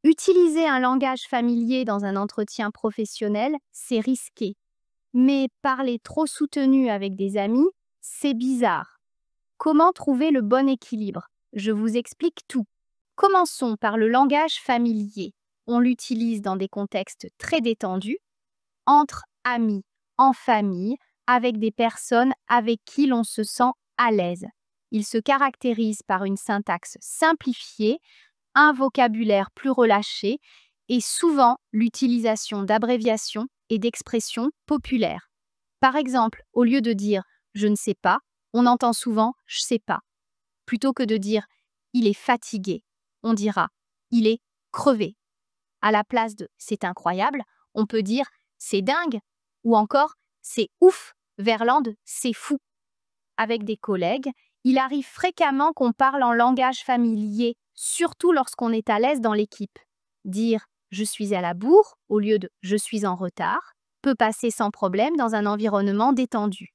Utiliser un langage familier dans un entretien professionnel, c'est risqué. Mais parler trop soutenu avec des amis, c'est bizarre. Comment trouver le bon équilibre? Je vous explique tout. Commençons par le langage familier. On l'utilise dans des contextes très détendus, entre amis, en famille, avec des personnes avec qui l'on se sent à l'aise. Il se caractérise par une syntaxe simplifiée, un vocabulaire plus relâché et souvent l'utilisation d'abréviations et d'expressions populaires. Par exemple, au lieu de dire je ne sais pas, on entend souvent je sais pas. Plutôt que de dire il est fatigué, on dira il est crevé. À la place de c'est incroyable, on peut dire c'est dingue ou encore c'est ouf, verlan de c'est fou. Avec des collègues, il arrive fréquemment qu'on parle en langage familier, surtout lorsqu'on est à l'aise dans l'équipe. Dire je suis à la bourre au lieu de je suis en retard peut passer sans problème dans un environnement détendu.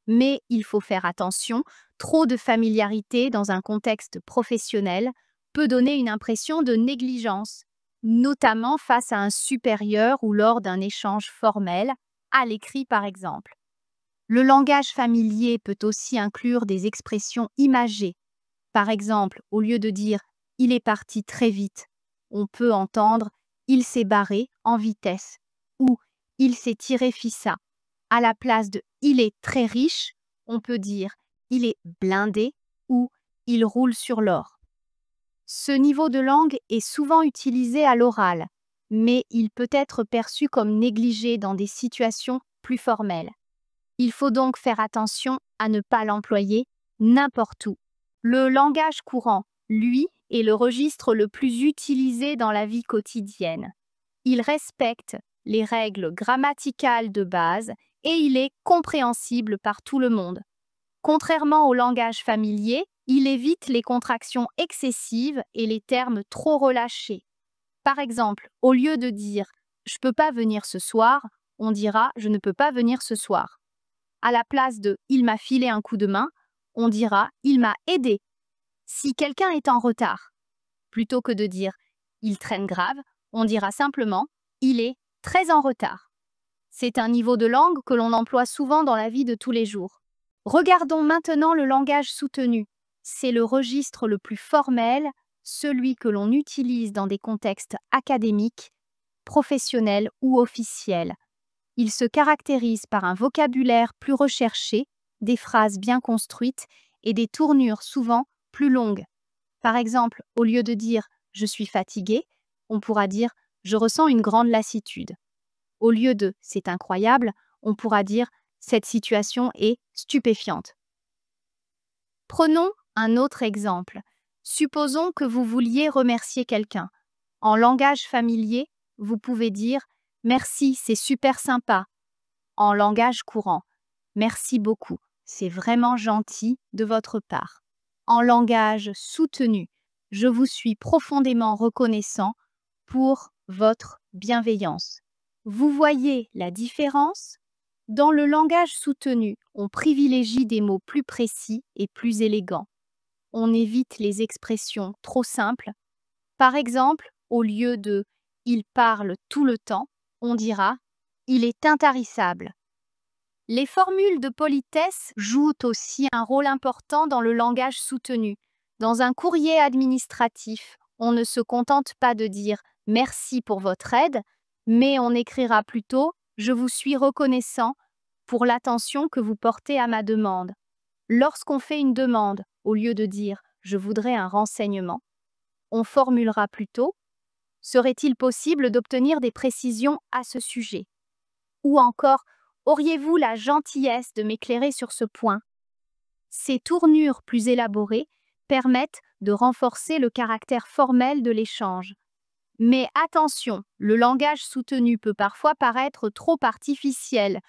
Mais il faut faire attention, trop de familiarité dans un contexte professionnel peut donner une impression de négligence, notamment face à un supérieur ou lors d'un échange formel, à l'écrit par exemple. Le langage familier peut aussi inclure des expressions imagées. Par exemple, au lieu de dire il est parti très vite, on peut entendre il s'est barré en vitesse ou il s'est tiré fissa. À la place de il est très riche, on peut dire il est blindé ou il roule sur l'or. Ce niveau de langue est souvent utilisé à l'oral, mais il peut être perçu comme négligé dans des situations plus formelles. Il faut donc faire attention à ne pas l'employer n'importe où. Le langage courant, lui, est le registre le plus utilisé dans la vie quotidienne. Il respecte les règles grammaticales de base et il est compréhensible par tout le monde. Contrairement au langage familier, il évite les contractions excessives et les termes trop relâchés. Par exemple, au lieu de dire « je peux pas venir ce soir », on dira « je ne peux pas venir ce soir ». À la place de « il m'a filé un coup de main », on dira « il m'a aidé ». Si quelqu'un est en retard, plutôt que de dire « il traîne grave », on dira simplement « il est très en retard ». C'est un niveau de langue que l'on emploie souvent dans la vie de tous les jours. Regardons maintenant le langage soutenu. C'est le registre le plus formel, celui que l'on utilise dans des contextes académiques, professionnels ou officiels. Il se caractérise par un vocabulaire plus recherché, des phrases bien construites et des tournures souvent plus longues. Par exemple, au lieu de dire « je suis fatigué », on pourra dire « je ressens une grande lassitude ». Au lieu de « c'est incroyable », on pourra dire « cette situation est stupéfiante ». Prenons un autre exemple. Supposons que vous vouliez remercier quelqu'un. En langage familier, vous pouvez dire « merci, c'est super sympa ». En langage courant, « merci beaucoup, c'est vraiment gentil de votre part ». En langage soutenu, « je vous suis profondément reconnaissant pour votre bienveillance ». Vous voyez la différence? Dans le langage soutenu, on privilégie des mots plus précis et plus élégants. On évite les expressions trop simples. Par exemple, au lieu de « il parle tout le temps », on dira « il est intarissable ». Les formules de politesse jouent aussi un rôle important dans le langage soutenu. Dans un courrier administratif, on ne se contente pas de dire « merci pour votre aide », mais on écrira plutôt « je vous suis reconnaissant pour l'attention que vous portez à ma demande ». Lorsqu'on fait une demande, au lieu de dire « je voudrais un renseignement », on formulera plutôt « serait-il possible d'obtenir des précisions à ce sujet ?» Ou encore « auriez-vous la gentillesse de m'éclairer sur ce point ?» Ces tournures plus élaborées permettent de renforcer le caractère formel de l'échange. Mais attention, le langage soutenu peut parfois paraître trop artificiel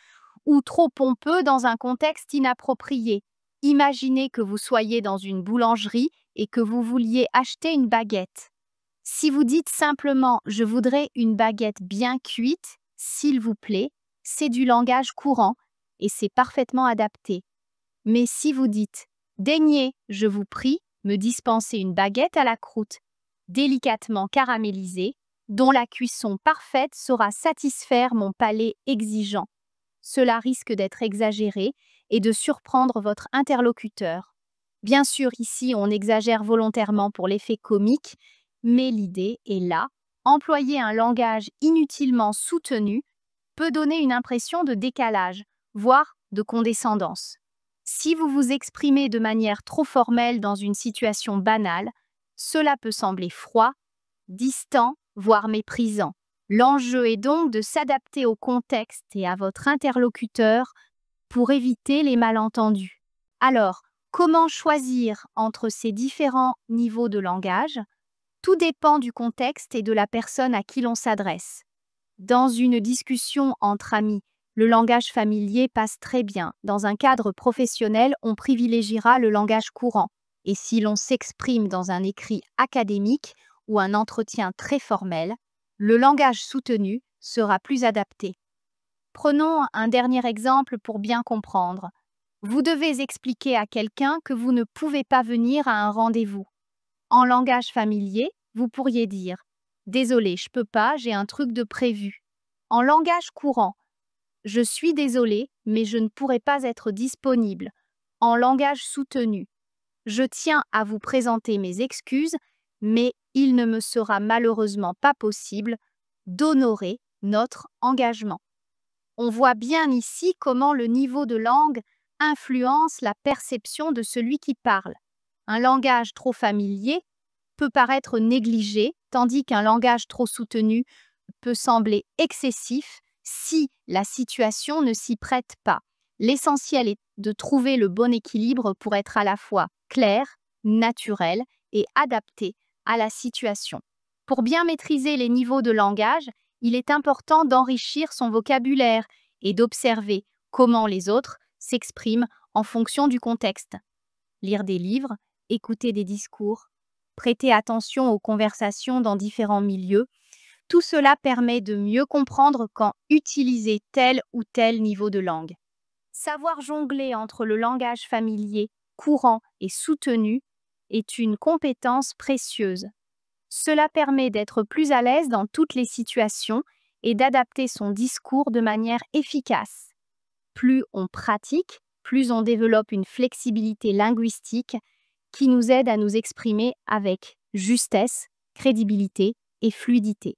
ou trop pompeux dans un contexte inapproprié. Imaginez que vous soyez dans une boulangerie et que vous vouliez acheter une baguette. Si vous dites simplement « je voudrais une baguette bien cuite, s'il vous plaît », c'est du langage courant et c'est parfaitement adapté. Mais si vous dites « daignez, je vous prie, me dispenser une baguette à la croûte, délicatement caramélisée », dont la cuisson parfaite saura satisfaire mon palais exigeant. Cela risque d'être exagéré et de surprendre votre interlocuteur. Bien sûr, ici, on exagère volontairement pour l'effet comique, mais l'idée est là. Employer un langage inutilement soutenu peut donner une impression de décalage, voire de condescendance. Si vous vous exprimez de manière trop formelle dans une situation banale, cela peut sembler froid, distant, voire méprisant. L'enjeu est donc de s'adapter au contexte et à votre interlocuteur pour éviter les malentendus. Alors, comment choisir entre ces différents niveaux de langage? Tout dépend du contexte et de la personne à qui l'on s'adresse. Dans une discussion entre amis, le langage familier passe très bien. Dans un cadre professionnel, on privilégiera le langage courant. Et si l'on s'exprime dans un écrit académique ou un entretien très formel, le langage soutenu sera plus adapté. Prenons un dernier exemple pour bien comprendre. Vous devez expliquer à quelqu'un que vous ne pouvez pas venir à un rendez-vous. En langage familier, vous pourriez dire « Désolé, je peux pas, j'ai un truc de prévu ». En langage courant, « Je suis désolé, mais je ne pourrai pas être disponible ». En langage soutenu, « Je tiens à vous présenter mes excuses, mais il ne me sera malheureusement pas possible d'honorer notre engagement ». On voit bien ici comment le niveau de langue influence la perception de celui qui parle. Un langage trop familier peut paraître négligé, tandis qu'un langage trop soutenu peut sembler excessif si la situation ne s'y prête pas. L'essentiel est de trouver le bon équilibre pour être à la fois clair, naturel et adapté à la situation. Pour bien maîtriser les niveaux de langage, il est important d'enrichir son vocabulaire et d'observer comment les autres s'expriment en fonction du contexte. Lire des livres, écouter des discours, prêter attention aux conversations dans différents milieux, tout cela permet de mieux comprendre quand utiliser tel ou tel niveau de langue. Savoir jongler entre le langage familier, courant et soutenu est une compétence précieuse. Cela permet d'être plus à l'aise dans toutes les situations et d'adapter son discours de manière efficace. Plus on pratique, plus on développe une flexibilité linguistique qui nous aide à nous exprimer avec justesse, crédibilité et fluidité.